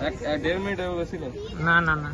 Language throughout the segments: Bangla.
1.5 মিনিট হয়ে গেছিল। না না না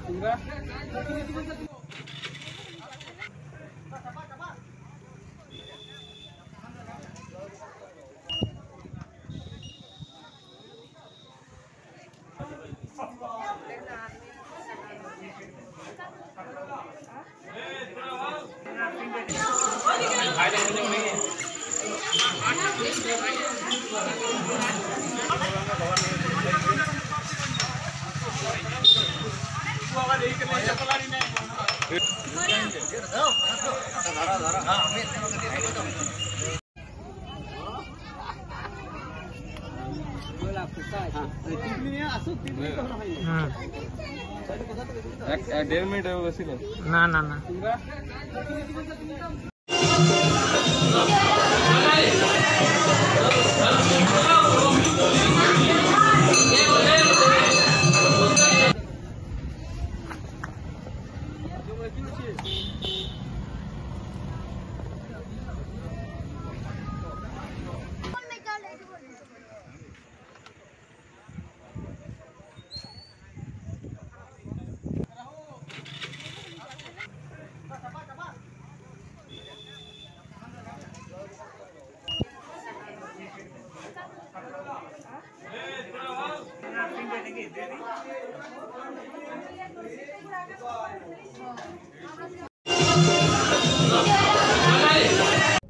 দেড় মিনিট হয়ে গেছিল। না না না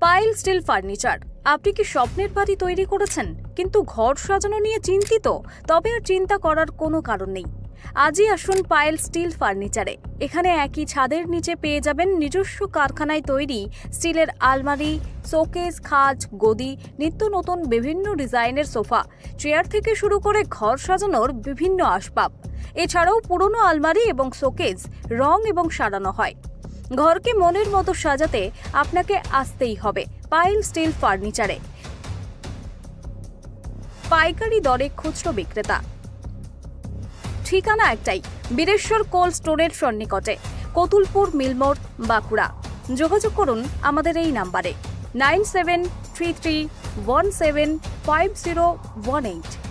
পাইল স্টিল ফার্নিচার। আপনি কি স্বপ্নের বাড়ি তৈরি করেছেন কিন্তু ঘর সাজানো নিয়ে চিন্তিত? তবে আর চিন্তা করার কোনো কারণ নেই। আজই আসুন পাইল স্টিল ফার্নিচারে। এখানে একই ছাদের নিচে পেয়ে যাবেন নিজস্ব কারখানায় তৈরি স্টিলের আলমারি, শোকেস, খাট, গদি, নিত্য নতুন বিভিন্ন ডিজাইনের সোফা, চেয়ার থেকে শুরু করে ঘর সাজানোর বিভিন্ন আসবাব। এছাড়াও পুরনো আলমারি এবং শোকেস রং এবং সারানো হয়। ঘরকে মনের মতো সাজাতে আপনাকে আসতেই হবে পাইল স্টিল ফার্নিচারে। পাইকারি দরে খুচরো বিক্রেতা। ঠিকানা একটাই, বীরেশ্বর কোল্ড স্টোরের সন্নিকটে, কতুলপুর মিলমোড়, বাঁকুড়া। যোগাযোগ করুন আমাদের এই নাম্বারে 9733175018।